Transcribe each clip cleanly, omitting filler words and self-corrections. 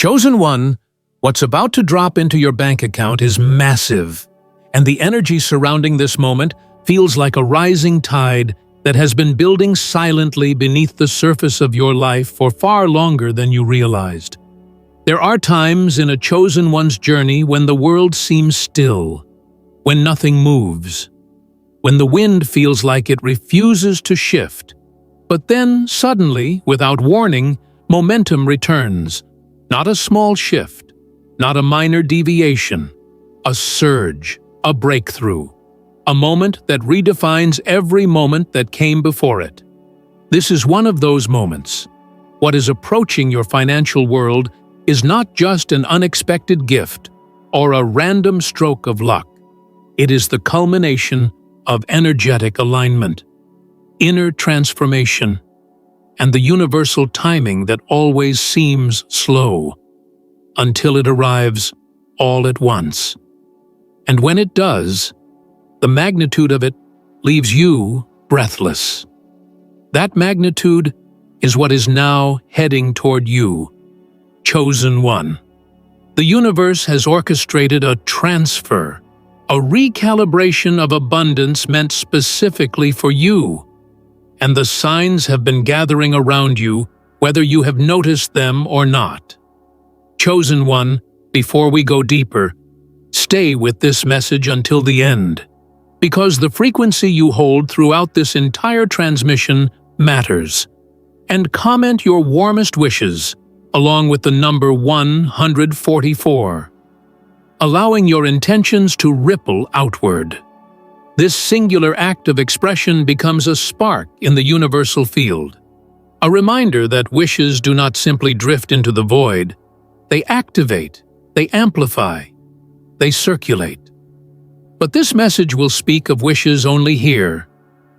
Chosen one, what's about to drop into your bank account is massive, and the energy surrounding this moment feels like a rising tide that has been building silently beneath the surface of your life for far longer than you realized. There are times in a chosen one's journey when the world seems still, when nothing moves, when the wind feels like it refuses to shift. But then, suddenly, without warning, momentum returns. Not a small shift, not a minor deviation, a surge, a breakthrough, a moment that redefines every moment that came before it. This is one of those moments. What is approaching your financial world is not just an unexpected gift or a random stroke of luck. It is the culmination of energetic alignment, inner transformation, and the universal timing that always seems slow, until it arrives all at once. And when it does, the magnitude of it leaves you breathless. That magnitude is what is now heading toward you, chosen one. The universe has orchestrated a transfer, a recalibration of abundance meant specifically for you. And the signs have been gathering around you, whether you have noticed them or not. Chosen one, before we go deeper, stay with this message until the end, because the frequency you hold throughout this entire transmission matters. And comment your warmest wishes, along with the number 144, allowing your intentions to ripple outward. This singular act of expression becomes a spark in the universal field, a reminder that wishes do not simply drift into the void. They activate, they amplify, they circulate. But this message will speak of wishes only here,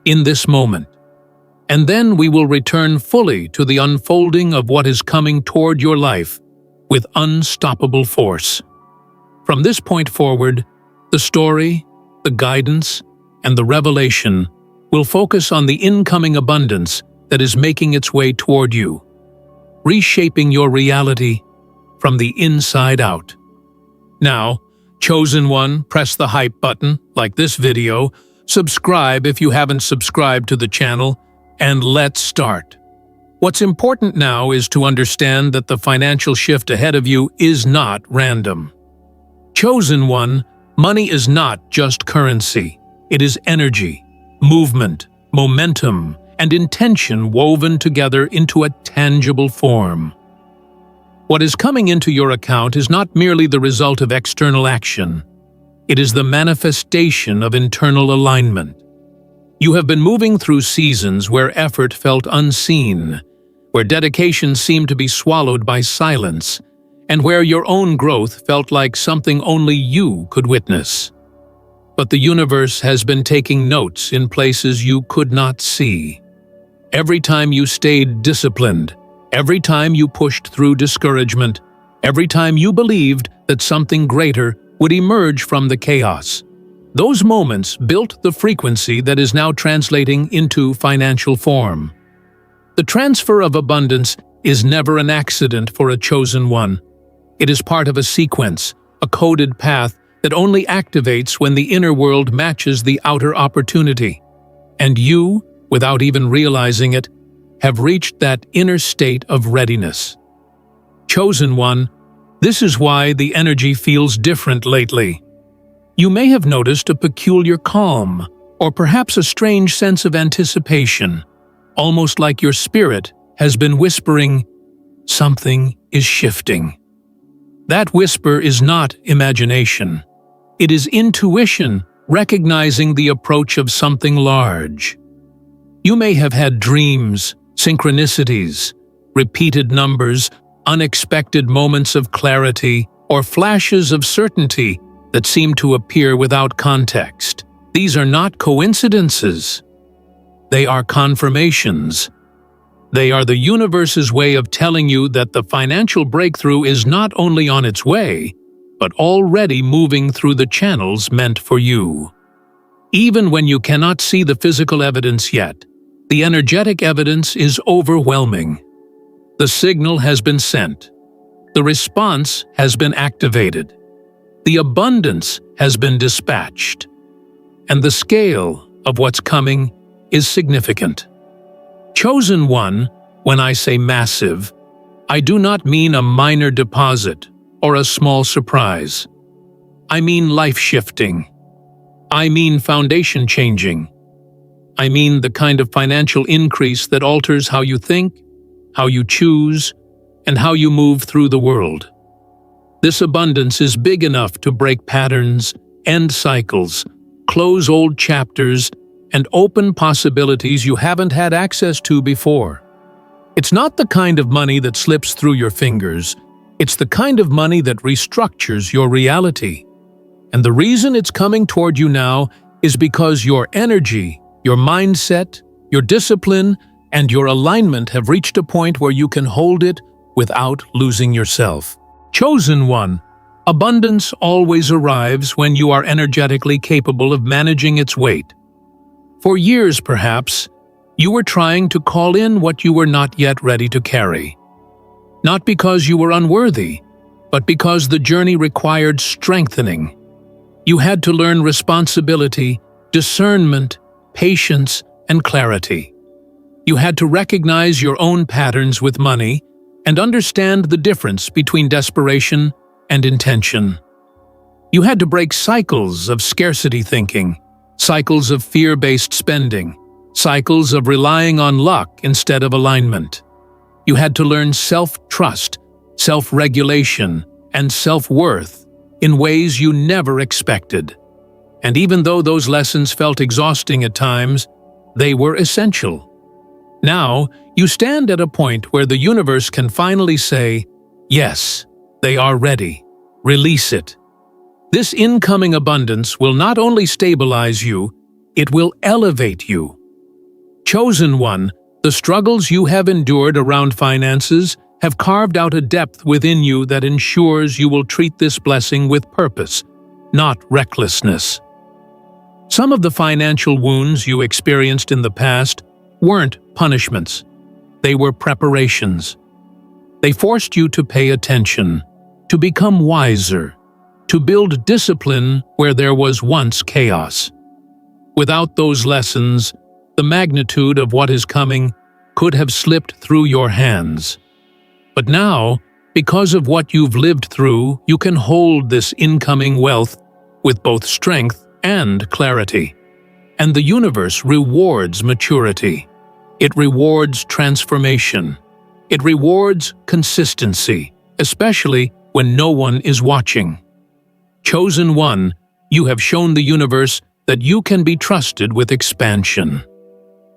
in this moment. And then we will return fully to the unfolding of what is coming toward your life with unstoppable force. From this point forward, the story, the guidance, and the revelation will focus on the incoming abundance that is making its way toward you, reshaping your reality from the inside out. Now, chosen one, press the hype button, like this video, subscribe if you haven't subscribed to the channel, and let's start. What's important now is to understand that the financial shift ahead of you is not random. Chosen one, money is not just currency. It is energy, movement, momentum, and intention woven together into a tangible form. What is coming into your account is not merely the result of external action. It is the manifestation of internal alignment. You have been moving through seasons where effort felt unseen, where dedication seemed to be swallowed by silence, and where your own growth felt like something only you could witness. But the universe has been taking notes in places you could not see. Every time you stayed disciplined, every time you pushed through discouragement, every time you believed that something greater would emerge from the chaos, those moments built the frequency that is now translating into financial form. The transfer of abundance is never an accident for a chosen one. It is part of a sequence, a coded path that only activates when the inner world matches the outer opportunity. And you, without even realizing it, have reached that inner state of readiness. Chosen one, this is why the energy feels different lately. You may have noticed a peculiar calm, or perhaps a strange sense of anticipation, almost like your spirit has been whispering, "Something is shifting." That whisper is not imagination. It is intuition, recognizing the approach of something large. You may have had dreams, synchronicities, repeated numbers, unexpected moments of clarity, or flashes of certainty that seem to appear without context. These are not coincidences. They are confirmations. They are the universe's way of telling you that the financial breakthrough is not only on its way, but already moving through the channels meant for you. Even when you cannot see the physical evidence yet, the energetic evidence is overwhelming. The signal has been sent. The response has been activated. The abundance has been dispatched. And the scale of what's coming is significant. Chosen one, when I say massive, I do not mean a minor deposit or a small surprise. I mean life-shifting. I mean foundation-changing. I mean the kind of financial increase that alters how you think, how you choose, and how you move through the world. This abundance is big enough to break patterns, end cycles, close old chapters, and open possibilities you haven't had access to before. It's not the kind of money that slips through your fingers. It's the kind of money that restructures your reality. And the reason it's coming toward you now is because your energy, your mindset, your discipline, and your alignment have reached a point where you can hold it without losing yourself. Chosen one, abundance always arrives when you are energetically capable of managing its weight. For years, perhaps, you were trying to call in what you were not yet ready to carry. Not because you were unworthy, but because the journey required strengthening. You had to learn responsibility, discernment, patience, and clarity. You had to recognize your own patterns with money and understand the difference between desperation and intention. You had to break cycles of scarcity thinking, cycles of fear-based spending, cycles of relying on luck instead of alignment. You had to learn self-trust, self-regulation, and self-worth in ways you never expected. And even though those lessons felt exhausting at times, they were essential. Now, you stand at a point where the universe can finally say, yes, they are ready. Release it. This incoming abundance will not only stabilize you, it will elevate you. Chosen one, the struggles you have endured around finances have carved out a depth within you that ensures you will treat this blessing with purpose, not recklessness. Some of the financial wounds you experienced in the past weren't punishments. They were preparations. They forced you to pay attention, to become wiser, to build discipline where there was once chaos. Without those lessons, the magnitude of what is coming could have slipped through your hands. But now, because of what you've lived through, you can hold this incoming wealth with both strength and clarity. And the universe rewards maturity. It rewards transformation. It rewards consistency, especially when no one is watching. Chosen one, you have shown the universe that you can be trusted with expansion.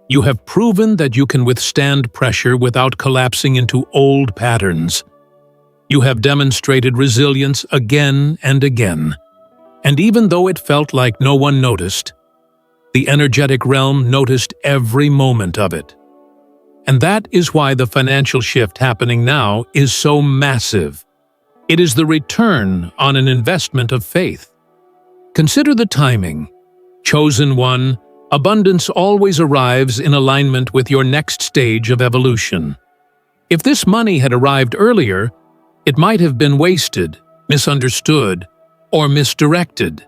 You have proven that you can withstand pressure without collapsing into old patterns. You have demonstrated resilience again and again. And even though it felt like no one noticed, the energetic realm noticed every moment of it. And that is why the financial shift happening now is so massive. It is the return on an investment of faith. Consider the timing. Chosen one, abundance always arrives in alignment with your next stage of evolution. If this money had arrived earlier, it might have been wasted, misunderstood, or misdirected.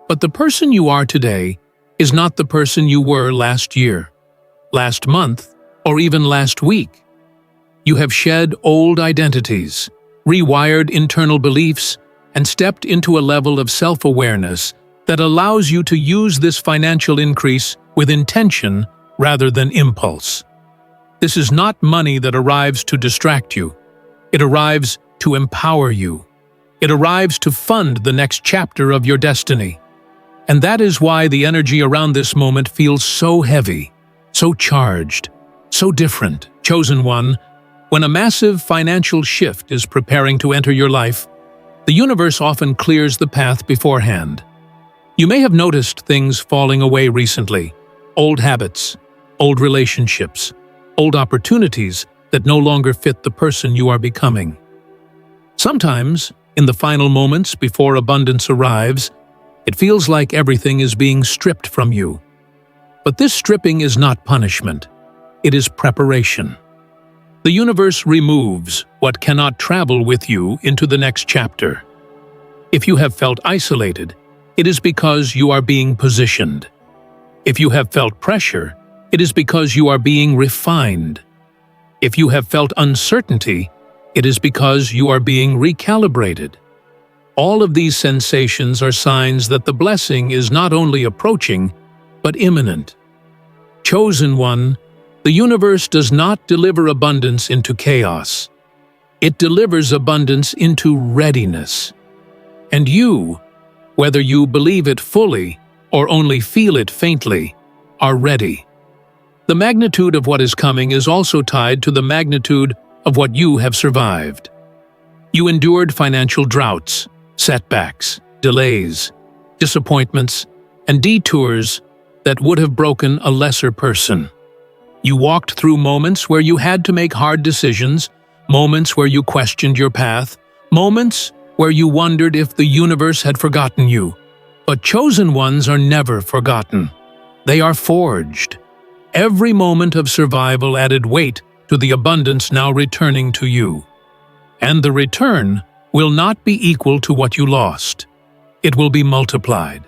But the person you are today is not the person you were last year, last month, or even last week. You have shed old identities, rewired internal beliefs, and stepped into a level of self-awareness that allows you to use this financial increase with intention rather than impulse. This is not money that arrives to distract you. It arrives to empower you. It arrives to fund the next chapter of your destiny. And that is why the energy around this moment feels so heavy, so charged, so different. Chosen one, when a massive financial shift is preparing to enter your life, the universe often clears the path beforehand. You may have noticed things falling away recently, old habits, old relationships, old opportunities that no longer fit the person you are becoming. Sometimes, in the final moments before abundance arrives, it feels like everything is being stripped from you. But this stripping is not punishment. It is preparation. The universe removes what cannot travel with you into the next chapter. If you have felt isolated, it is because you are being positioned. If you have felt pressure, it is because you are being refined. If you have felt uncertainty, it is because you are being recalibrated. All of these sensations are signs that the blessing is not only approaching, but imminent. Chosen one, the universe does not deliver abundance into chaos. It delivers abundance into readiness. And you, whether you believe it fully or only feel it faintly, are ready. The magnitude of what is coming is also tied to the magnitude of what you have survived. You endured financial droughts, setbacks, delays, disappointments, and detours that would have broken a lesser person. You walked through moments where you had to make hard decisions, moments where you questioned your path, moments where you wondered if the universe had forgotten you. But chosen ones are never forgotten. They are forged. Every moment of survival added weight to the abundance now returning to you. And the return will not be equal to what you lost. It will be multiplied.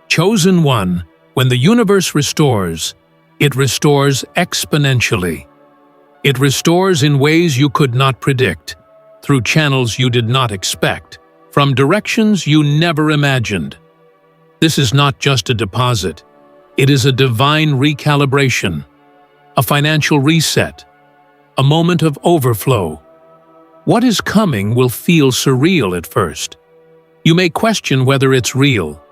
Chosen one, when the universe restores, it restores exponentially. It restores in ways you could not predict, through channels you did not expect, from directions you never imagined. This is not just a deposit. It is a divine recalibration, a financial reset, a moment of overflow. What is coming will feel surreal at first. You may question whether it's real,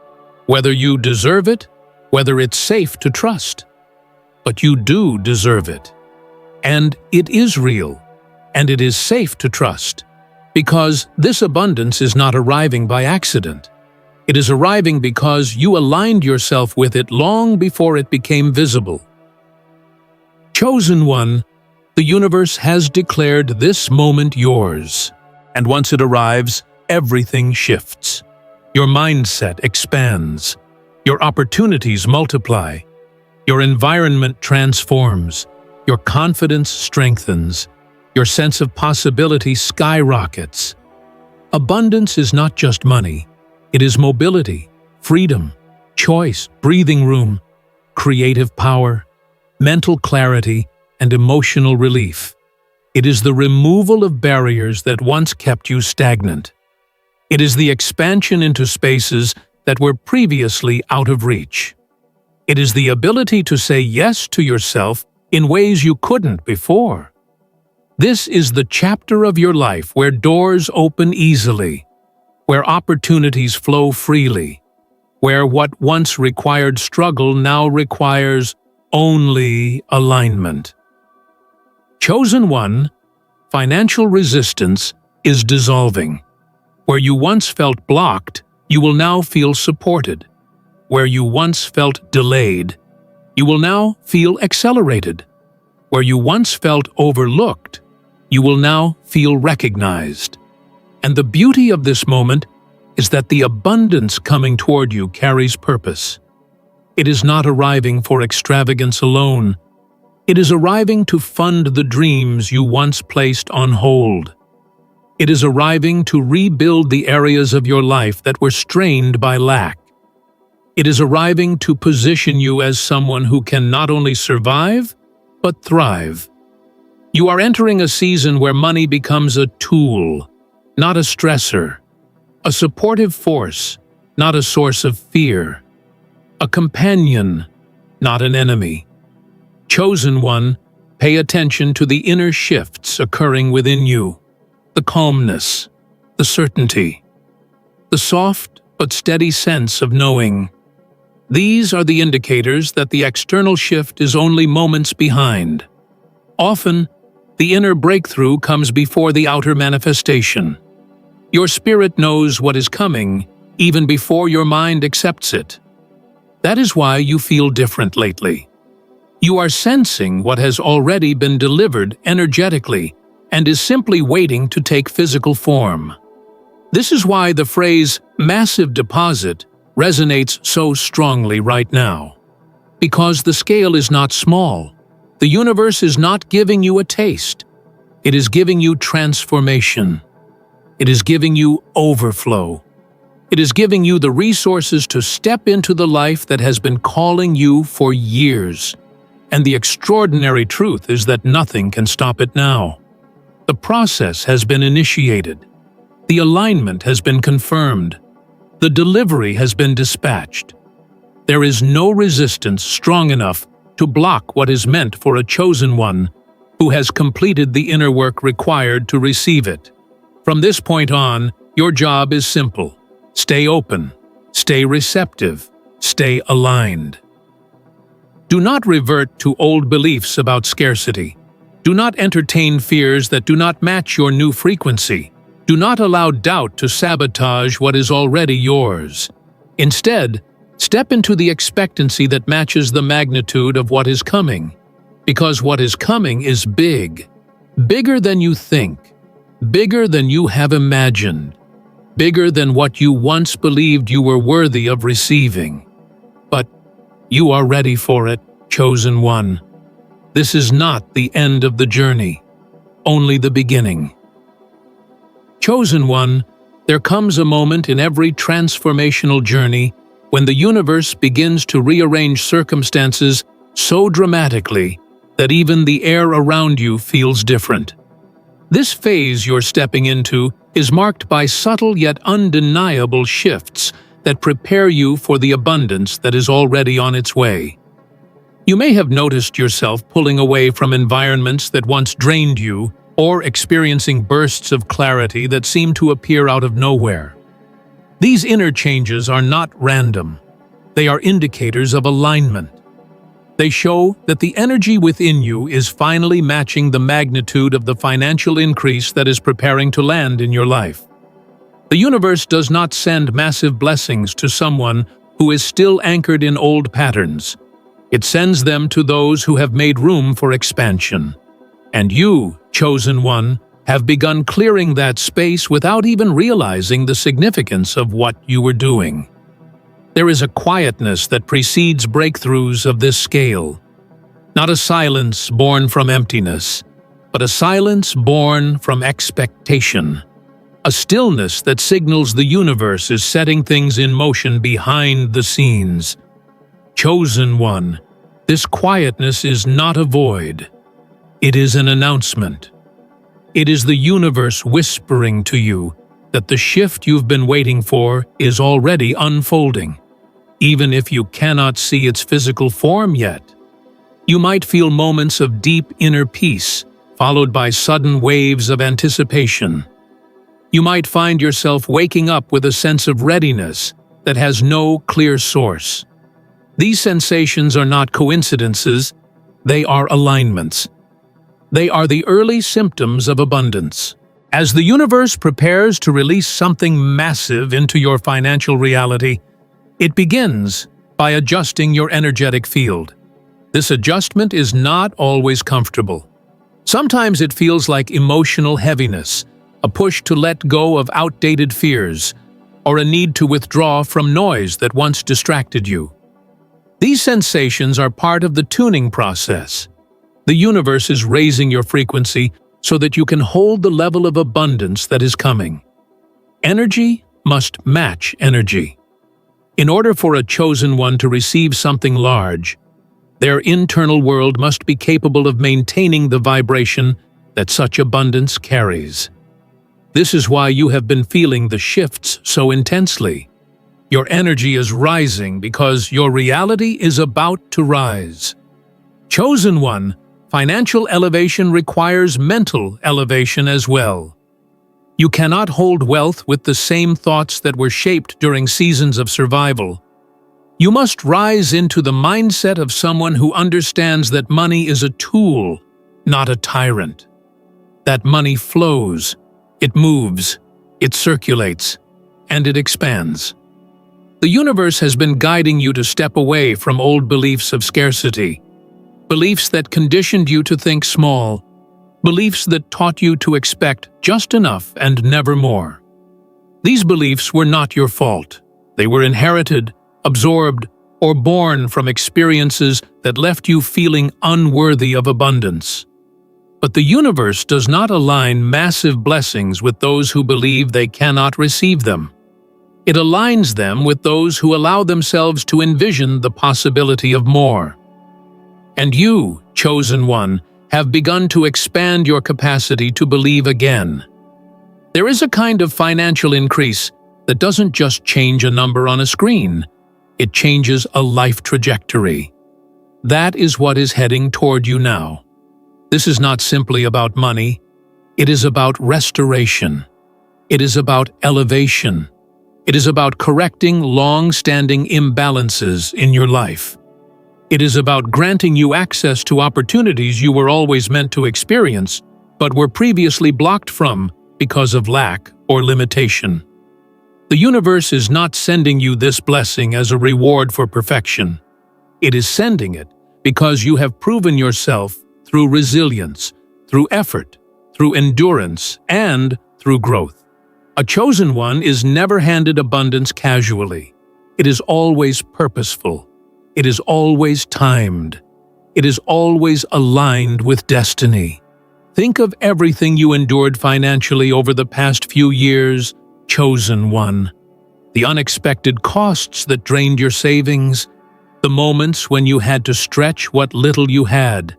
whether you deserve it, whether it's safe to trust. But you do deserve it. And it is real, and it is safe to trust, because this abundance is not arriving by accident. It is arriving because you aligned yourself with it long before it became visible. Chosen one, the universe has declared this moment yours. And once it arrives, everything shifts. Your mindset expands. Your opportunities multiply. Your environment transforms. Your confidence strengthens. Your sense of possibility skyrockets. Abundance is not just money. It is mobility, freedom, choice, breathing room, creative power, mental clarity, and emotional relief. It is the removal of barriers that once kept you stagnant. It is the expansion into spaces that were previously out of reach. It is the ability to say yes to yourself in ways you couldn't before. This is the chapter of your life where doors open easily, where opportunities flow freely, where what once required struggle now requires only alignment. Chosen one, financial resistance is dissolving. Where you once felt blocked, you will now feel supported. Where you once felt delayed, you will now feel accelerated. Where you once felt overlooked, you will now feel recognized. And the beauty of this moment is that the abundance coming toward you carries purpose. It is not arriving for extravagance alone. It is arriving to fund the dreams you once placed on hold. It is arriving to rebuild the areas of your life that were strained by lack. It is arriving to position you as someone who can not only survive, but thrive. You are entering a season where money becomes a tool, not a stressor, a supportive force, not a source of fear, a companion, not an enemy. Chosen one, pay attention to the inner shifts occurring within you, the calmness, the certainty, the soft but steady sense of knowing. These are the indicators that the external shift is only moments behind. Often, the inner breakthrough comes before the outer manifestation. Your spirit knows what is coming even before your mind accepts it. That is why you feel different lately. You are sensing what has already been delivered energetically and is simply waiting to take physical form. This is why the phrase massive deposit resonates so strongly right now. Because the scale is not small, The universe is not giving you a taste. It is giving you transformation. It is giving you overflow. It is giving you the resources to step into the life that has been calling you for years. And the extraordinary truth is that nothing can stop it now. The process has been initiated. The alignment has been confirmed. The delivery has been dispatched. There is no resistance strong enough to block what is meant for a chosen one who has completed the inner work required to receive it. From this point on, your job is simple. Stay open, stay receptive, stay aligned. Do not revert to old beliefs about scarcity. Do not entertain fears that do not match your new frequency. Do not allow doubt to sabotage what is already yours. Instead, step into the expectancy that matches the magnitude of what is coming. Because what is coming is big. Bigger than you think. Bigger than you have imagined. Bigger than what you once believed you were worthy of receiving. But you are ready for it, chosen one. This is not the end of the journey, only the beginning. Chosen one, there comes a moment in every transformational journey when the universe begins to rearrange circumstances so dramatically that even the air around you feels different. This phase you're stepping into is marked by subtle yet undeniable shifts that prepare you for the abundance that is already on its way. You may have noticed yourself pulling away from environments that once drained you, or experiencing bursts of clarity that seem to appear out of nowhere. These inner changes are not random. They are indicators of alignment. They show that the energy within you is finally matching the magnitude of the financial increase that is preparing to land in your life. The universe does not send massive blessings to someone who is still anchored in old patterns. It sends them to those who have made room for expansion. And you, chosen one, have begun clearing that space without even realizing the significance of what you were doing. There is a quietness that precedes breakthroughs of this scale. Not a silence born from emptiness, but a silence born from expectation. A stillness that signals the universe is setting things in motion behind the scenes. Chosen one, this quietness is not a void. It is an announcement. It is the universe whispering to you that the shift you've been waiting for is already unfolding. Even if you cannot see its physical form yet, you might feel moments of deep inner peace, followed by sudden waves of anticipation. You might find yourself waking up with a sense of readiness that has no clear source. These sensations are not coincidences, they are alignments. They are the early symptoms of abundance. As the universe prepares to release something massive into your financial reality, it begins by adjusting your energetic field. This adjustment is not always comfortable. Sometimes it feels like emotional heaviness, a push to let go of outdated fears, or a need to withdraw from noise that once distracted you. These sensations are part of the tuning process. The universe is raising your frequency so that you can hold the level of abundance that is coming. Energy must match energy. In order for a chosen one to receive something large, their internal world must be capable of maintaining the vibration that such abundance carries. This is why you have been feeling the shifts so intensely. Your energy is rising because your reality is about to rise. Chosen one, financial elevation requires mental elevation as well. You cannot hold wealth with the same thoughts that were shaped during seasons of survival. You must rise into the mindset of someone who understands that money is a tool, not a tyrant. That money flows, it moves, it circulates, and it expands. The universe has been guiding you to step away from old beliefs of scarcity, beliefs that conditioned you to think small, beliefs that taught you to expect just enough and never more. These beliefs were not your fault. They were inherited, absorbed, or born from experiences that left you feeling unworthy of abundance. But the universe does not align massive blessings with those who believe they cannot receive them. It aligns them with those who allow themselves to envision the possibility of more. And you, chosen one, have begun to expand your capacity to believe again. There is a kind of financial increase that doesn't just change a number on a screen. It changes a life trajectory. That is what is heading toward you now. This is not simply about money. It is about restoration. It is about elevation. It is about correcting long-standing imbalances in your life. It is about granting you access to opportunities you were always meant to experience, but were previously blocked from because of lack or limitation. The universe is not sending you this blessing as a reward for perfection. It is sending it because you have proven yourself through resilience, through effort, through endurance, and through growth. A chosen one is never handed abundance casually. It is always purposeful. It is always timed. It is always aligned with destiny. Think of everything you endured financially over the past few years, chosen one. The unexpected costs that drained your savings, the moments when you had to stretch what little you had,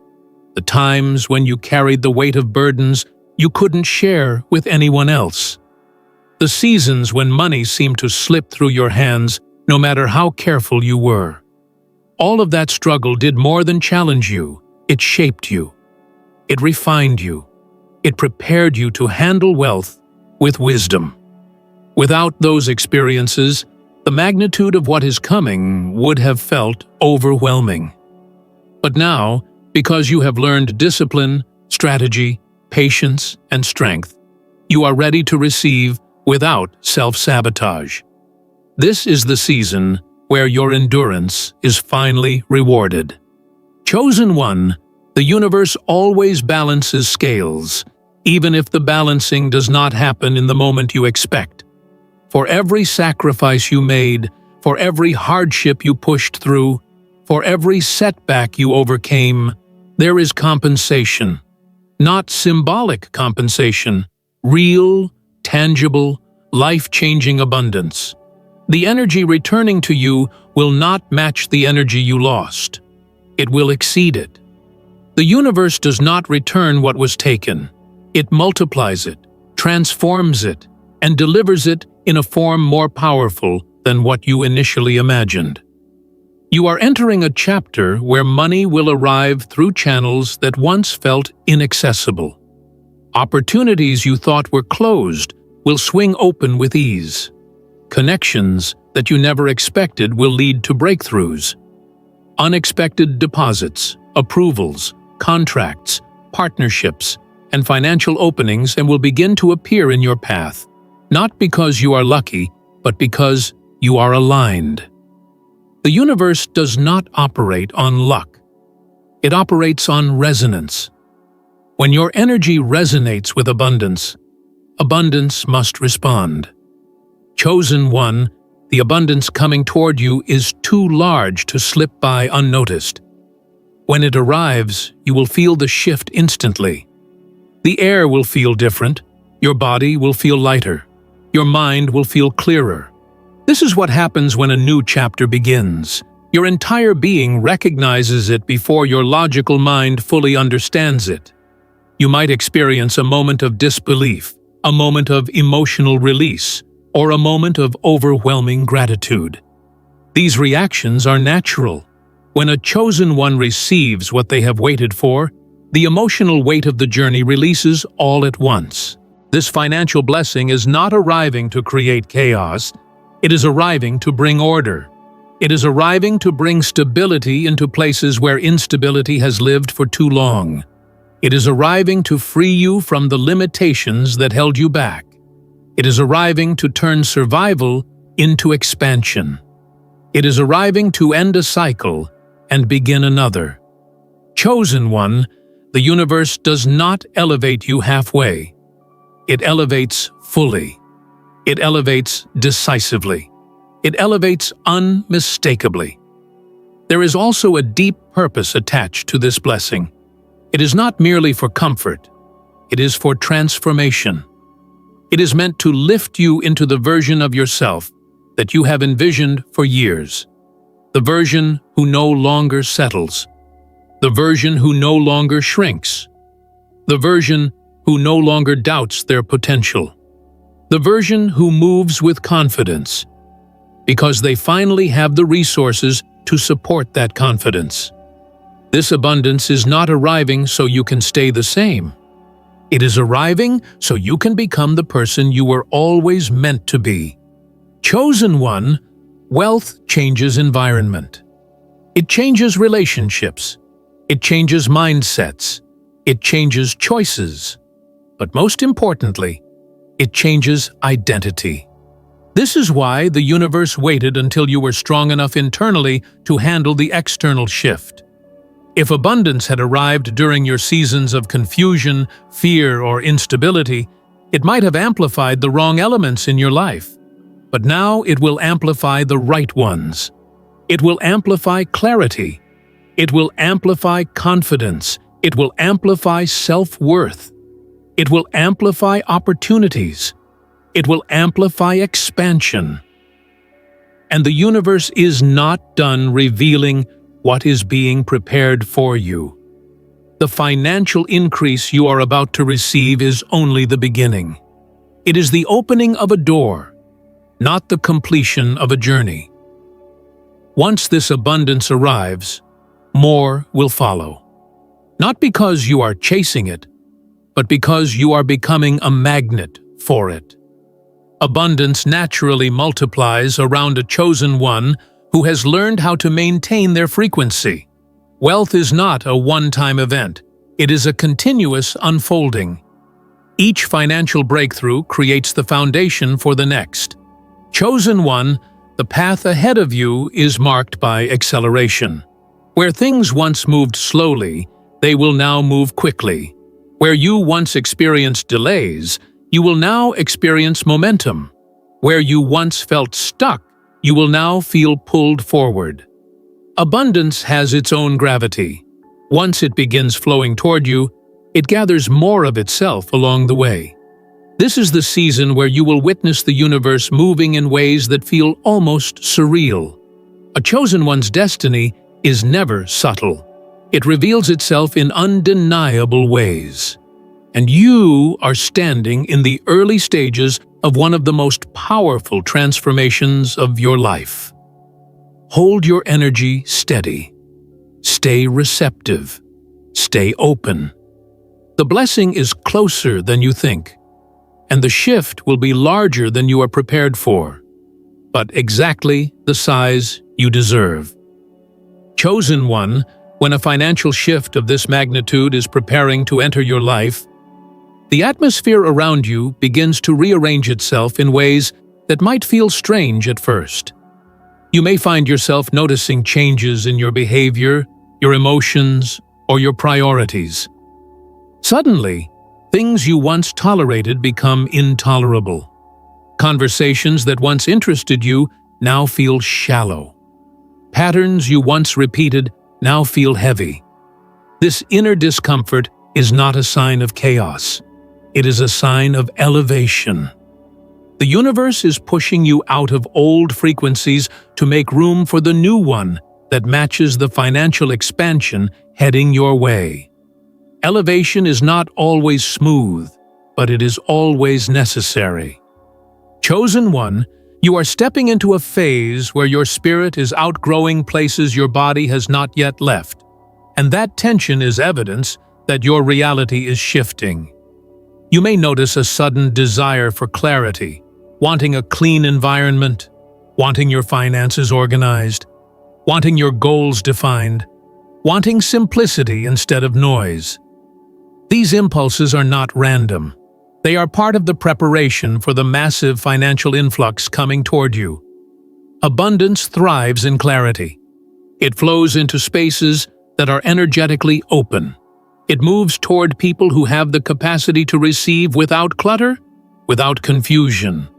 the times when you carried the weight of burdens you couldn't share with anyone else, the seasons when money seemed to slip through your hands no matter how careful you were. All of that struggle did more than challenge you. It shaped you. It refined you. It prepared you to handle wealth with wisdom. Without those experiences, the magnitude of what is coming would have felt overwhelming. But now, because you have learned discipline, strategy, patience, and strength, you are ready to receive without self-sabotage. This is the season where your endurance is finally rewarded. Chosen one, the universe always balances scales, even if the balancing does not happen in the moment you expect. For every sacrifice you made, for every hardship you pushed through, for every setback you overcame, there is compensation. Not symbolic compensation, real, tangible, life-changing abundance. The energy returning to you will not match the energy you lost. It will exceed it. The universe does not return what was taken. It multiplies it, transforms it, and delivers it in a form more powerful than what you initially imagined. You are entering a chapter where money will arrive through channels that once felt inaccessible. Opportunities you thought were closed will swing open with ease. Connections that you never expected will lead to breakthroughs. Unexpected deposits, approvals, contracts, partnerships, and financial openings will begin to appear in your path, not because you are lucky, but because you are aligned. The universe does not operate on luck. It operates on resonance. When your energy resonates with abundance, abundance must respond. Chosen one, the abundance coming toward you is too large to slip by unnoticed. When it arrives, you will feel the shift instantly. The air will feel different, your body will feel lighter, your mind will feel clearer. This is what happens when a new chapter begins. Your entire being recognizes it before your logical mind fully understands it. You might experience a moment of disbelief, a moment of emotional release, or a moment of overwhelming gratitude. These reactions are natural. When a chosen one receives what they have waited for, the emotional weight of the journey releases all at once. This financial blessing is not arriving to create chaos. It is arriving to bring order. It is arriving to bring stability into places where instability has lived for too long. It is arriving to free you from the limitations that held you back. It is arriving to turn survival into expansion. It is arriving to end a cycle and begin another. Chosen one, the universe does not elevate you halfway. It elevates fully. It elevates decisively. It elevates unmistakably. There is also a deep purpose attached to this blessing. It is not merely for comfort, it is for transformation. It is meant to lift you into the version of yourself that you have envisioned for years. The version who no longer settles. The version who no longer shrinks. The version who no longer doubts their potential. The version who moves with confidence, because they finally have the resources to support that confidence. This abundance is not arriving so you can stay the same. It is arriving so you can become the person you were always meant to be. Chosen one, wealth changes environment. It changes relationships. It changes mindsets. It changes choices. But most importantly, it changes identity. This is why the universe waited until you were strong enough internally to handle the external shift. If abundance had arrived during your seasons of confusion, fear, or instability, it might have amplified the wrong elements in your life. But now it will amplify the right ones. It will amplify clarity. It will amplify confidence. It will amplify self-worth. It will amplify opportunities. It will amplify expansion. And the universe is not done revealing what is being prepared for you. The financial increase you are about to receive is only the beginning. It is the opening of a door, not the completion of a journey. Once this abundance arrives, more will follow. Not because you are chasing it, but because you are becoming a magnet for it. Abundance naturally multiplies around a chosen one who has learned how to maintain their frequency. Wealth is not a one-time event. It is a continuous unfolding. Each financial breakthrough creates the foundation for the next. Chosen one, the path ahead of you is marked by acceleration. Where things once moved slowly, they will now move quickly. Where you once experienced delays, you will now experience momentum. Where you once felt stuck, you will now feel pulled forward. Abundance has its own gravity. Once it begins flowing toward you, it gathers more of itself along the way. This is the season where you will witness the universe moving in ways that feel almost surreal. A chosen one's destiny is never subtle. It reveals itself in undeniable ways. And you are standing in the early stages of one of the most powerful transformations of your life. Hold your energy steady. Stay receptive. Stay open. The blessing is closer than you think, and the shift will be larger than you are prepared for, but exactly the size you deserve. Chosen one, when a financial shift of this magnitude is preparing to enter your life, the atmosphere around you begins to rearrange itself in ways that might feel strange at first. You may find yourself noticing changes in your behavior, your emotions, or your priorities. Suddenly, things you once tolerated become intolerable. Conversations that once interested you now feel shallow. Patterns you once repeated now feel heavy. This inner discomfort is not a sign of chaos. It is a sign of elevation. The universe is pushing you out of old frequencies to make room for the new one that matches the financial expansion heading your way. Elevation is not always smooth, but it is always necessary. Chosen one, you are stepping into a phase where your spirit is outgrowing places your body has not yet left, and that tension is evidence that your reality is shifting. You may notice a sudden desire for clarity, wanting a clean environment, wanting your finances organized, wanting your goals defined, wanting simplicity instead of noise. These impulses are not random. They are part of the preparation for the massive financial influx coming toward you. Abundance thrives in clarity. It flows into spaces that are energetically open. It moves toward people who have the capacity to receive without clutter, without confusion,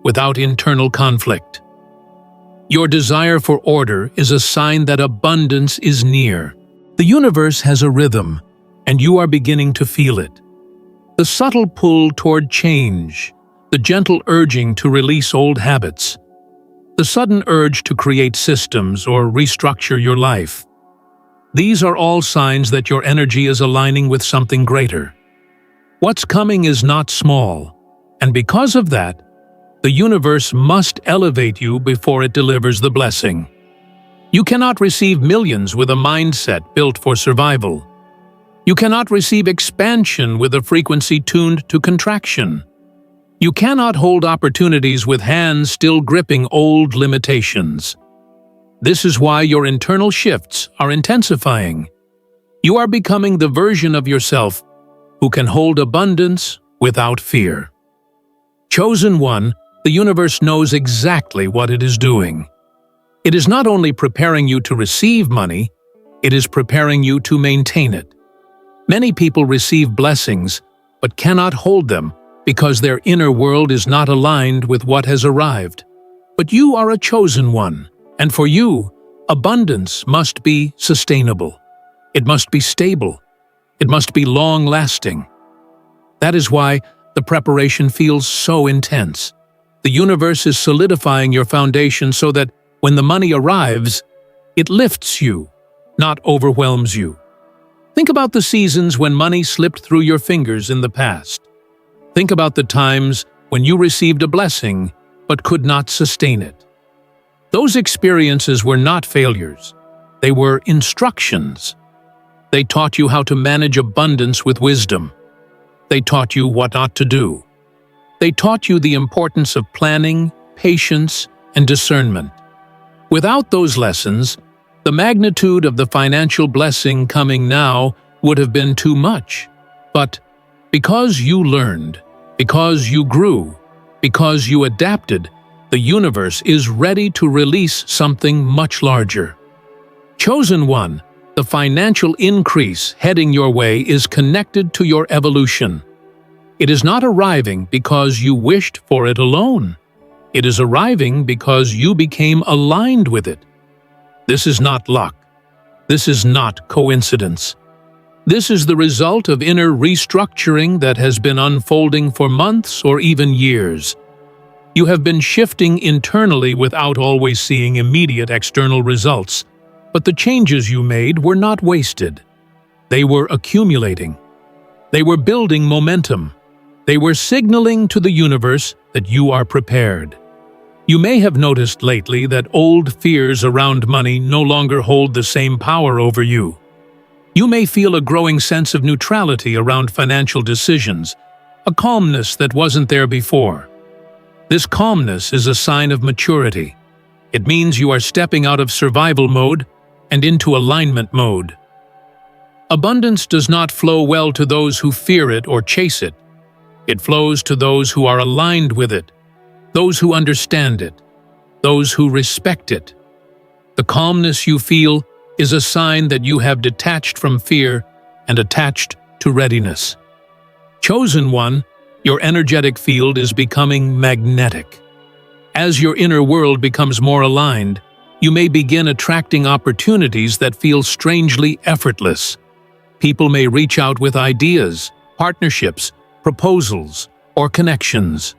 without internal conflict. Your desire for order is a sign that abundance is near. The universe has a rhythm, and you are beginning to feel it. The subtle pull toward change, the gentle urging to release old habits, the sudden urge to create systems or restructure your life. These are all signs that your energy is aligning with something greater. What's coming is not small, and because of that, the universe must elevate you before it delivers the blessing. You cannot receive millions with a mindset built for survival. You cannot receive expansion with a frequency tuned to contraction. You cannot hold opportunities with hands still gripping old limitations. This is why your internal shifts are intensifying. You are becoming the version of yourself who can hold abundance without fear. Chosen one, the universe knows exactly what it is doing. It is not only preparing you to receive money, it is preparing you to maintain it. Many people receive blessings, but cannot hold them because their inner world is not aligned with what has arrived. But you are a chosen one, and for you, abundance must be sustainable. It must be stable. It must be long-lasting. That is why the preparation feels so intense. The universe is solidifying your foundation so that when the money arrives, it lifts you, not overwhelms you. Think about the seasons when money slipped through your fingers in the past. Think about the times when you received a blessing but could not sustain it. Those experiences were not failures. They were instructions. They taught you how to manage abundance with wisdom. They taught you what not to do. They taught you the importance of planning, patience, and discernment. Without those lessons, the magnitude of the financial blessing coming now would have been too much. But because you learned, because you grew, because you adapted, the universe is ready to release something much larger. Chosen one, the financial increase heading your way is connected to your evolution. It is not arriving because you wished for it alone. It is arriving because you became aligned with it. This is not luck. This is not coincidence. This is the result of inner restructuring that has been unfolding for months or even years. You have been shifting internally without always seeing immediate external results, but the changes you made were not wasted. They were accumulating. They were building momentum. They were signaling to the universe that you are prepared. You may have noticed lately that old fears around money no longer hold the same power over you. You may feel a growing sense of neutrality around financial decisions, a calmness that wasn't there before. This calmness is a sign of maturity. It means you are stepping out of survival mode and into alignment mode. Abundance does not flow well to those who fear it or chase it. It flows to those who are aligned with it, those who understand it, those who respect it. The calmness you feel is a sign that you have detached from fear and attached to readiness. Chosen one, your energetic field is becoming magnetic. As your inner world becomes more aligned, you may begin attracting opportunities that feel strangely effortless. People may reach out with ideas, partnerships, proposals, or connections.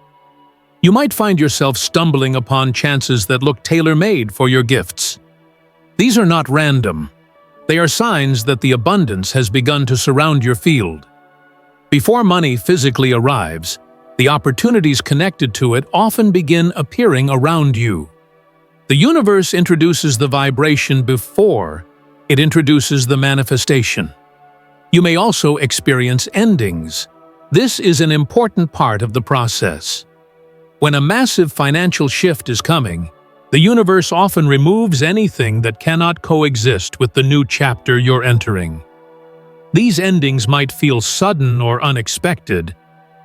You might find yourself stumbling upon chances that look tailor-made for your gifts. These are not random. They are signs that the abundance has begun to surround your field. Before money physically arrives, the opportunities connected to it often begin appearing around you. The universe introduces the vibration before it introduces the manifestation. You may also experience endings. This is an important part of the process. When a massive financial shift is coming, the universe often removes anything that cannot coexist with the new chapter you're entering. These endings might feel sudden or unexpected,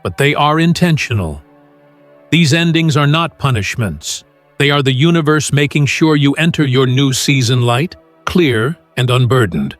but they are intentional. These endings are not punishments. They are the universe making sure you enter your new season light, clear, and unburdened.